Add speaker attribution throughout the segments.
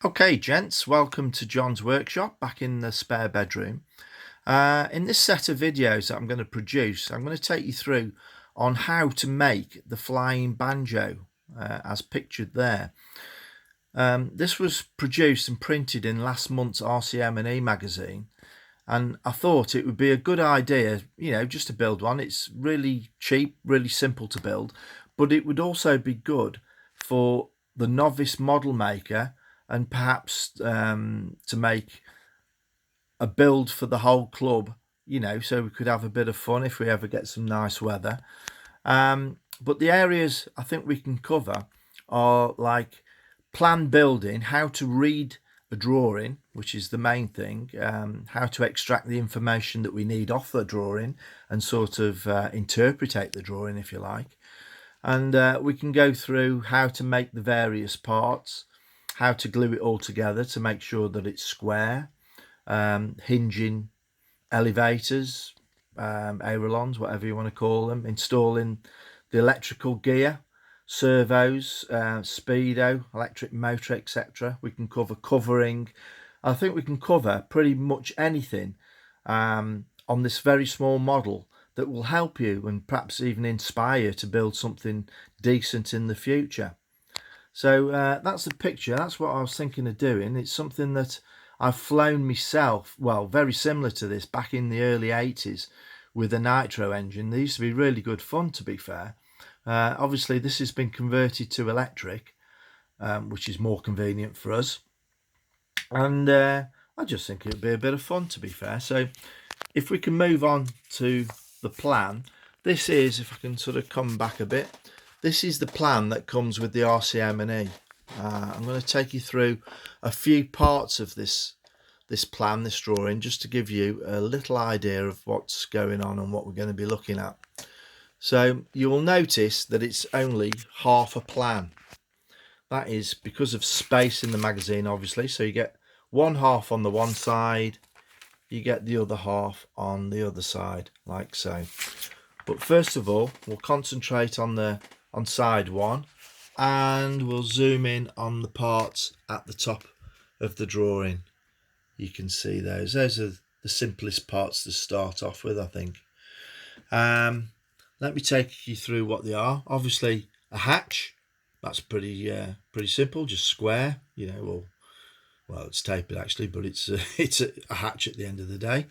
Speaker 1: Okay, gents, welcome to John's workshop back in the spare bedroom. In this set of videos that I'm going to produce, I'm going to take you through on how to make the flying banjo as pictured there. This was produced and printed in last month's RCM&E magazine, and I thought it would be a good idea, just to build one. It's really cheap, really simple to build, but it would also be good for the novice model maker and perhaps to make a build for the whole club, so we could have a bit of fun if we ever get some nice weather. But the areas I think we can cover are like plan building, how to read a drawing, which is the main thing, how to extract the information that we need off the drawing and sort of interpretate the drawing, if you like. And we can go through how to make the various parts, how to glue it all together to make sure that it's square, hinging elevators, ailerons, whatever you want to call them, installing the electrical gear, servos, speedo, electric motor, etc. We can cover covering. I think we can cover pretty much anything on this very small model that will help you and perhaps even inspire you to build something decent in the future. So that's the picture. That's what I was thinking of doing. It's something that I've flown myself, well, very similar to this back in the early 80s with a nitro engine. They used to be really good fun, to be fair. Obviously, this has been converted to electric, which is more convenient for us. And I just think it would be a bit of fun, to be fair. So if we can move on to the plan, this is, if I can sort of come back a bit, this is the plan that comes with the RCM&E. I'm going to take you through a few parts of this plan, this drawing, just to give you a little idea of what's going on and what we're going to be looking at. So you will notice that it's only half a plan. That is because of space in the magazine, obviously. So you get one half on the one side, you get the other half on the other side, like so. But first of all, we'll concentrate on side one, and we'll zoom in on the parts at the top of the drawing. You can see those are the simplest parts to start off with, I think. Let me take you through what they are. Obviously a hatch, that's pretty simple, just square, well, it's tapered actually, but it's a hatch at the end of the day.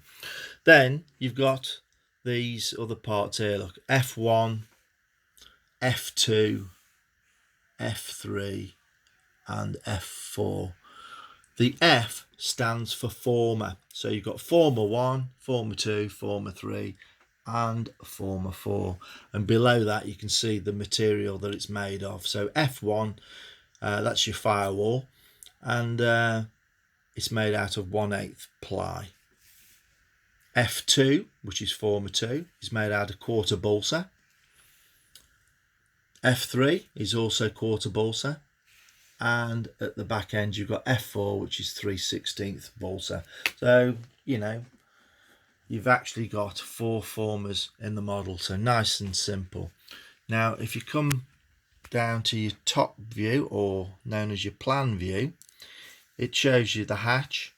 Speaker 1: Then you've got these other parts here, look, F1, F2, F3 and F4. The F stands for former. So you've got former 1, former 2, former 3 and former 4. And below that you can see the material that it's made of. So F1, that's your firewall, and it's made out of 1/8 ply. F2, which is former 2, is made out of quarter balsa. F3 is also quarter balsa, and at the back end you've got F4, which is 3/16 balsa. So you've actually got 4 formers in the model, so nice and simple. Now if you come down to your top view, or known as your plan view, it shows you the hatch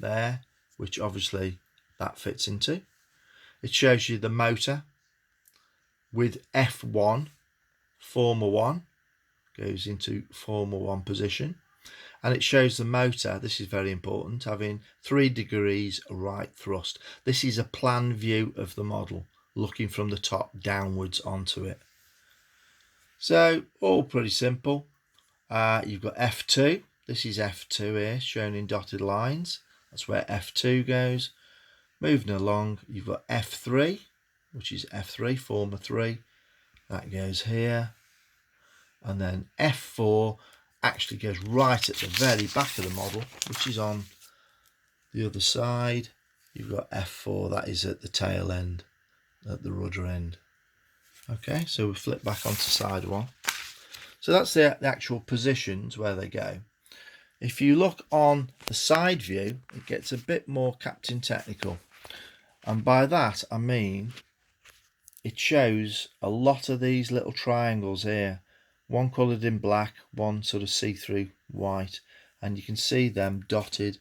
Speaker 1: there, which obviously that fits into. It shows you the motor with F1, former 1 goes into former 1 position, and it shows the motor, this is very important, having 3 degrees right thrust. This is a plan view of the model, looking from the top downwards onto it. So all pretty simple. You've got F2, this is F2 here, shown in dotted lines, that's where F2 goes. Moving along, you've got F3, which is F3, former 3, that goes here. And then F4 actually goes right at the very back of the model, which is on the other side. You've got F4, that is at the tail end, at the rudder end. Okay, so we flip back onto side 1. So that's the actual positions where they go. If you look on the side view, it gets a bit more Captain Technical. And by that I mean it shows a lot of these little triangles here. One coloured in black, one sort of see-through white, and you can see them dotted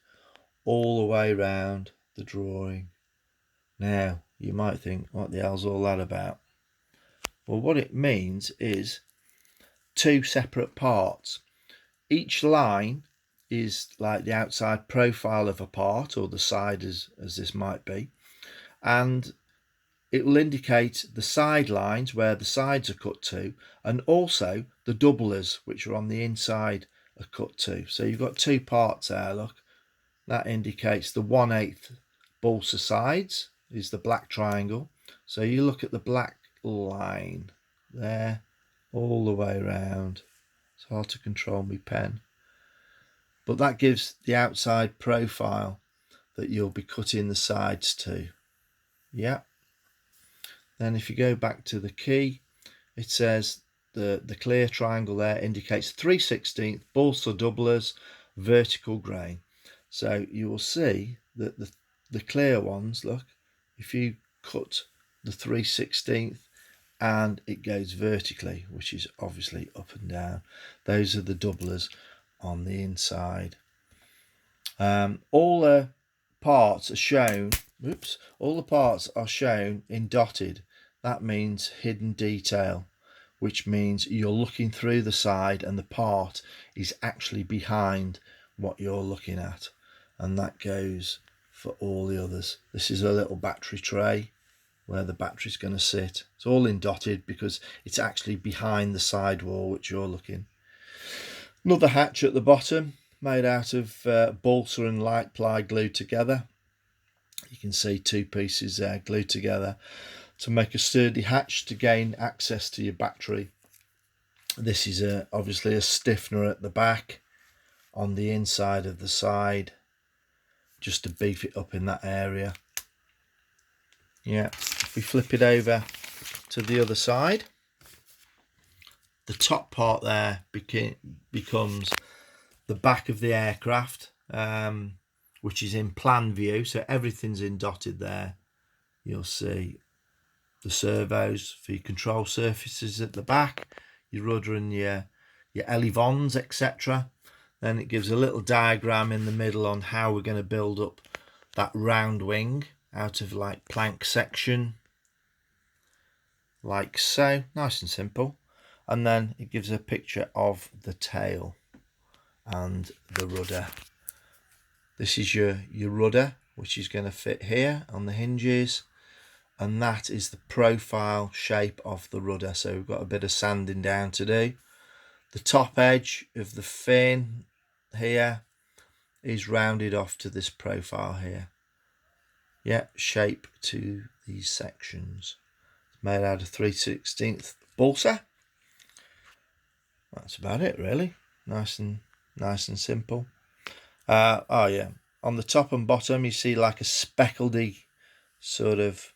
Speaker 1: all the way around the drawing. Now you might think, what the hell's all that about? Well, what it means is two separate parts. Each line is like the outside profile of a part, or the side as this might be, and it will indicate the side lines where the sides are cut to, and also the doublers which are on the inside are cut to. So you've got two parts there, look. That indicates the 1/8 balsa sides is the black triangle. So you look at the black line there all the way around. It's hard to control my pen, but that gives the outside profile that you'll be cutting the sides to. Yeah. Then if you go back to the key, it says the clear triangle there indicates 3/16 balsa doublers vertical grain. So you will see that the clear ones, look, if you cut the 3/16 and it goes vertically, which is obviously up and down, those are the doublers on the inside. All the parts are shown, all the parts are shown in dotted. That means hidden detail, which means you're looking through the side and the part is actually behind what you're looking at. And that goes for all the others. This is a little battery tray where the battery's going to sit. It's all in dotted because it's actually behind the side wall which you're looking. Another hatch at the bottom, made out of balsa and light ply glued together. You can see two pieces there glued together to make a sturdy hatch to gain access to your battery. This is obviously a stiffener at the back on the inside of the side, just to beef it up in that area. Yeah, if we flip it over to the other side, the top part there becomes the back of the aircraft, which is in plan view, so everything's in dotted there. You'll see the servos for your control surfaces at the back, your rudder and your elevons, etc. Then it gives a little diagram in the middle on how we're going to build up that round wing out of like plank section, like so, nice and simple. And then it gives a picture of the tail and the rudder. This is your rudder, which is going to fit here on the hinges, and that is the profile shape of the rudder. So we've got a bit of sanding down to do. The top edge of the fin here is rounded off to this profile here. Yeah, shape to these sections. It's made out of 3/16 balsa. That's about it, really. Nice and simple. Oh yeah, on the top and bottom you see like a speckledy sort of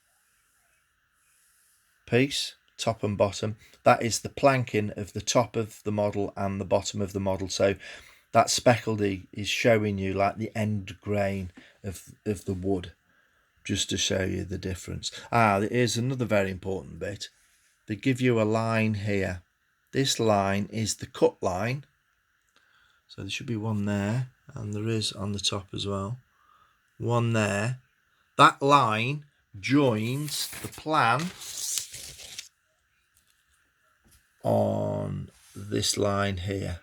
Speaker 1: piece, top and bottom. That is the planking of the top of the model and the bottom of the model. So that speckledy is showing you like the end grain of the wood, just to show you the difference. Here's another very important bit. They give you a line here. This line is the cut line. So there should be one there, and there is on the top as well. One there. That line joins the plan on this line here.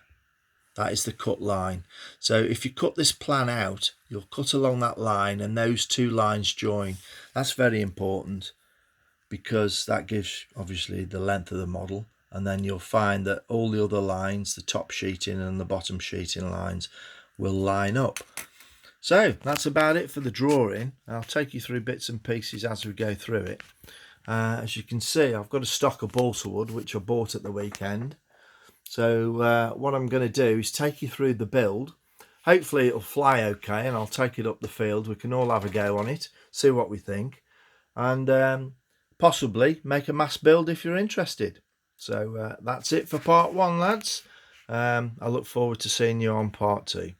Speaker 1: That is the cut line. So if you cut this plan out, you'll cut along that line and those two lines join. That's very important because that gives obviously the length of the model, and then you'll find that all the other lines, the top sheeting and the bottom sheeting lines, will line up. So that's about it for the drawing. I'll take you through bits and pieces as we go through it. As you can see, I've got a stock of balsa wood which I bought at the weekend. So what I'm going to do is take you through the build. Hopefully it'll fly okay and I'll take it up the field. We can all have a go on it, see what we think, and possibly make a mass build if you're interested. So that's it for part one, lads. I look forward to seeing you on part two.